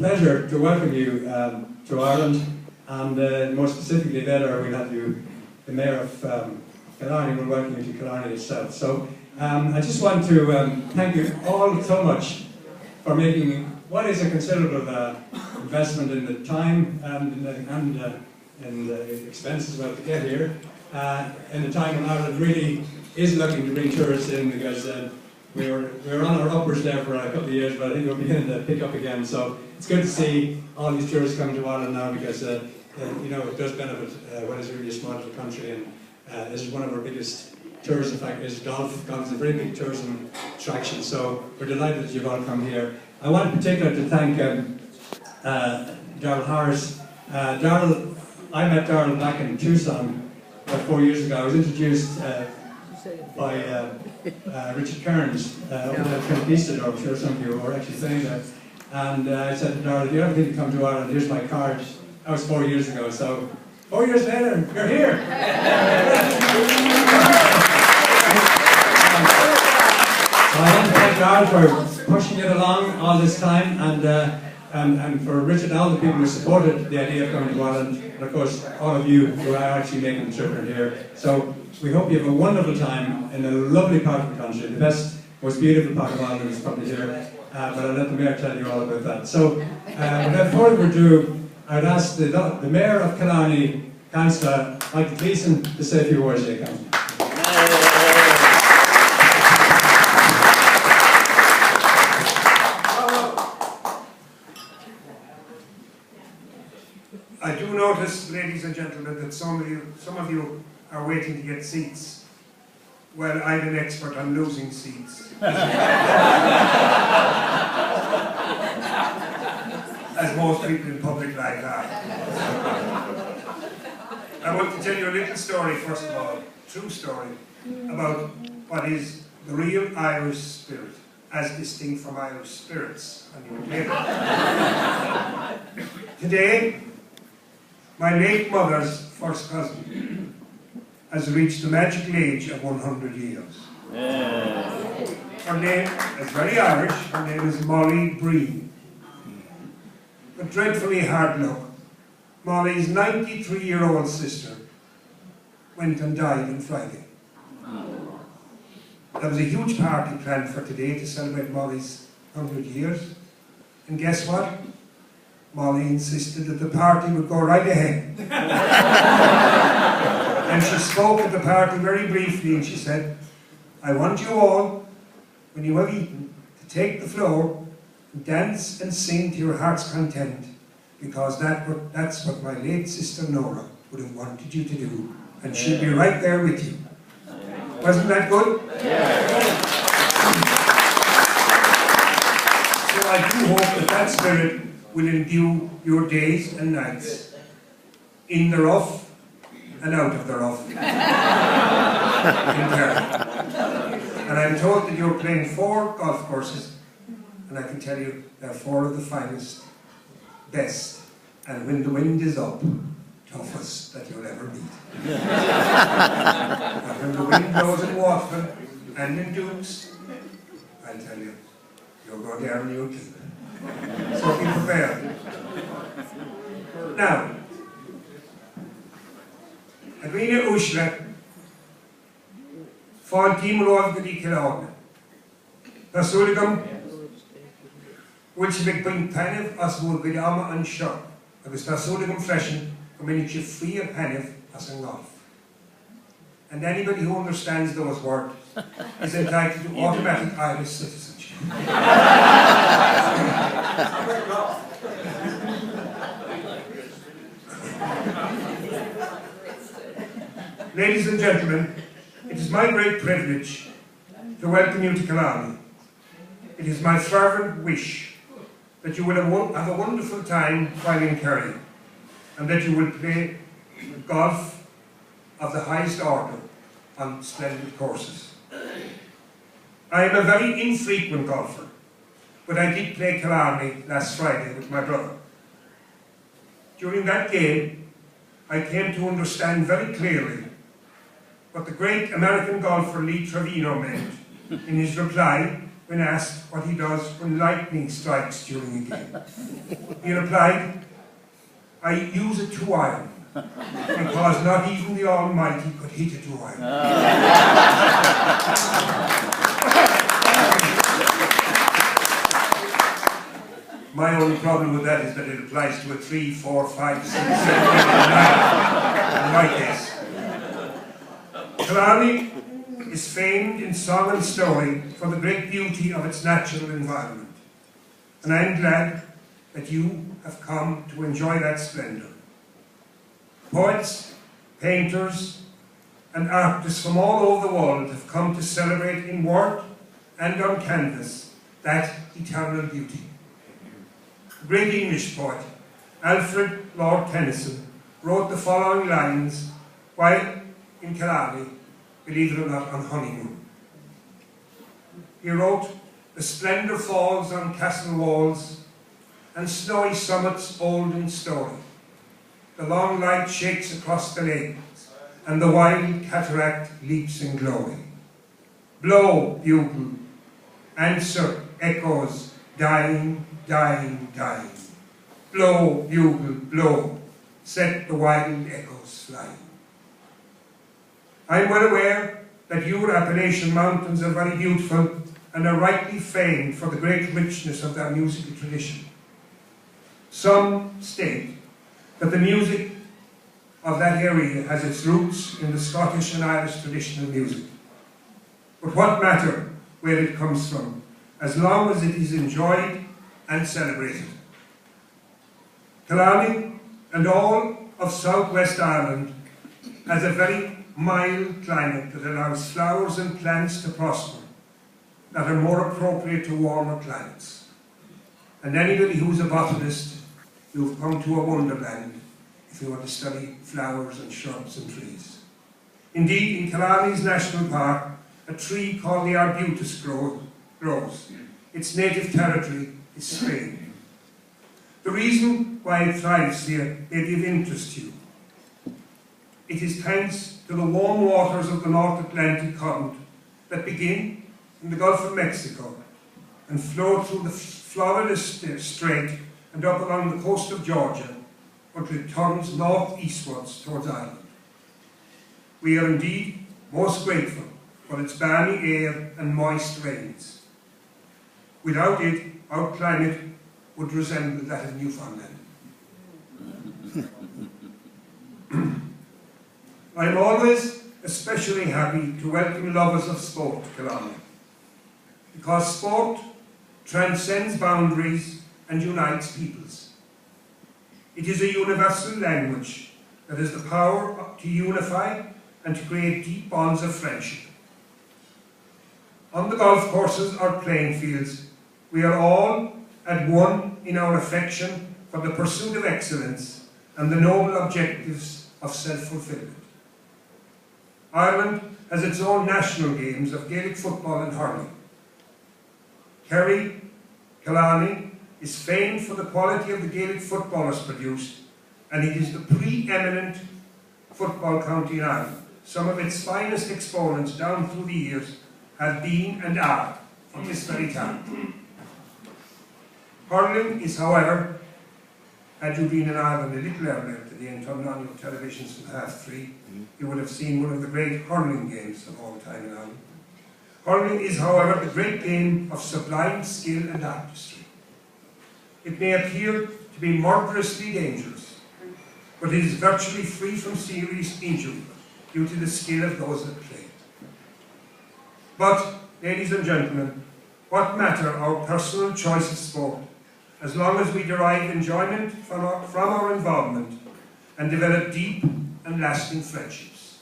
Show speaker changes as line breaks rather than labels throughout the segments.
pleasure to welcome you to Ireland, and more specifically later we'll have you, the Mayor of Killarney, will welcome you to Killarney itself. So I just want to thank you all so much for making what is a considerable investment in the time and in the expenses well to get here, in a time when Ireland really is looking to bring tourists in, because we were on our uppers there for a couple of years, but I think we're beginning to pick up again. So it's good to see all these tourists coming to Ireland now, because you know, it does benefit what is really a small little country, and this is one of our biggest tourism factors. Golf is a very big tourism attraction, so we're delighted that you've all come here. I want in particular to thank Darrell Harris. I met Darrell back in Tucson about 4 years ago. I was introduced by Richard Kearns over there at Trinity. I'm sure some of you are actually saying that. And I said to Darrell, if you ever think to come to Ireland, here's my card. That was 4 years ago, so 4 years later, you're here. So I want to thank Darrell for pushing it along all this time, and for Richard and all the people who supported the idea of coming to Ireland, and of course all of you who are actually making the trip here. So we hope you have a wonderful time in a lovely part of the country. The best, most beautiful part of Ireland is probably here, but I'll let the Mayor tell you all about that. So without further ado, I'd ask the Mayor of Killarney, Councillor Michael Gleeson, to say a few words here, Councillor.
I do notice, ladies and gentlemen, that some of you are waiting to get seats. Well, I'm an expert on losing seats. As most people in public life are. I want to tell you a little story, first of all, true story, about what is the real Irish spirit, as distinct from Irish spirits. Today, my late mother's first cousin has reached the magical age of 100 years. Her name is very Irish, her name is Molly Breen. But dreadfully hard luck, Molly's 93-year-old sister went and died on Friday. There was a huge party planned for today to celebrate Molly's 100 years, and guess what? Molly insisted that the party would go right ahead. And she spoke at the party very briefly, and she said, I want you all, when you have eaten, to take the floor and dance and sing to your heart's content, because that's what my late sister Nora would have wanted you to do, and she'll be right there with you. Wasn't that good? So I do hope that spirit will imbue your days and nights, in the rough and out of the rough. And I'm told that you're playing 4 golf courses, and I can tell you they're 4 of the finest, best, and when the wind is up, toughest that you'll ever meet. And when the wind blows in Watford and in Dukes, I'll tell you, you'll go there and you'll keep it. So be prepared. Now, Agrina Ushra, for team of the Killarney. Rasuligam, which big point penny as would be armor and shot. Because Rasuligam freshen, community free of penny as a golf. And anybody who understands those words is entitled to automatic Irish citizenship. Ladies and gentlemen, it is my great privilege to welcome you to Killarney. It is my fervent wish that you will have a wonderful time while in Kerry, and that you will play golf of the highest order on splendid courses. I am a very infrequent golfer, but I did play Killarney last Friday with my brother. During that game, I came to understand very clearly what the great American golfer Lee Trevino meant in his reply when asked what he does when lightning strikes during a game. He replied, "I use it to iron, because not even the Almighty could hit it to iron." My only problem with that is that it applies to a 3, 4, 5, 6, 7, 8, 9, in my case. Killarney is famed in song and story for the great beauty of its natural environment. And I am glad that you have come to enjoy that splendour. Poets, painters, and artists from all over the world have come to celebrate in word and on canvas that eternal beauty. The great English poet, Alfred Lord Tennyson, wrote the following lines while in Killarney, believe it or not, on honeymoon. He wrote, "The splendour falls on castle walls, and snowy summits old in story. The long light shakes across the lake, and the wild cataract leaps in glory. Blow, bugle, answer, echoes, dying, dying, dying. Blow, bugle, blow, set the wild echoes flying." I am well aware that your Appalachian mountains are very beautiful and are rightly famed for the great richness of their musical tradition. Some state that the music of that area has its roots in the Scottish and Irish traditional music. But what matter where it comes from, as long as it is enjoyed and celebrated? Killarney and all of southwest Ireland has a very mild climate that allows flowers and plants to prosper that are more appropriate to warmer climates. And anybody who's a botanist, you've come to a wonderland if you want to study flowers and shrubs and trees. Indeed, in Killarney's National Park, a tree called the arbutus grows. Its native territory is Spain. The reason why it thrives here may be of interest to you. It is thanks to the warm waters of the North Atlantic current that begin in the Gulf of Mexico and flow through the Florida Strait and up along the coast of Georgia until it turns northeastwards towards Ireland. We are indeed most grateful for its balmy air and moist rains. Without it, our climate would resemble that of Newfoundland. I am always especially happy to welcome lovers of sport to Killarney, because sport transcends boundaries and unites peoples. It is a universal language that has the power to unify and to create deep bonds of friendship. On the golf courses or playing fields, we are all at one in our affection for the pursuit of excellence and the noble objectives of self-fulfillment. Ireland has its own national games of Gaelic football and hurling. Kerry, Killarney, is famed for the quality of the Gaelic footballers produced, and it is the pre-eminent football county in Ireland. Some of its finest exponents down through the years have been and are from this very town. Hurling is, however, had you been in Ireland a little earlier today and turned on your televisions at 3:30, you would have seen one of the great hurling games of all time in Ireland. Hurling is, however, the great game of sublime skill and artistry. It may appear to be murderously dangerous, but it is virtually free from serious injury due to the skill of those that play. But, ladies and gentlemen, what matter our personal choice of sport, as long as we derive enjoyment from our involvement and develop deep and lasting friendships.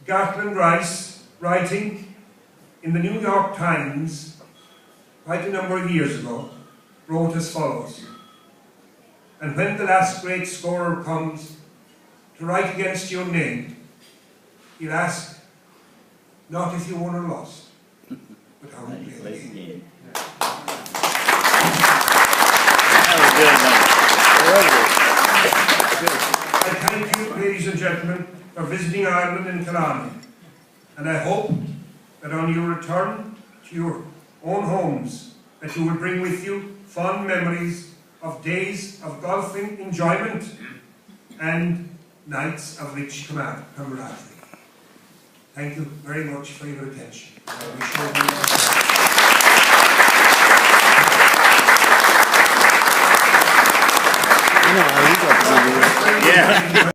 Gartland Rice, writing in the New York Times quite a number of years ago, wrote as follows: "And when the last great scorer comes to write against your name, he'll ask not if you won or lost, but how you played the game." I thank you, ladies and gentlemen, for visiting Ireland and Killarney, and I hope that on your return to your own homes, that you will bring with you fond memories of days of golfing enjoyment and nights of rich camaraderie. Thank you very much for your attention. I wish you all the best.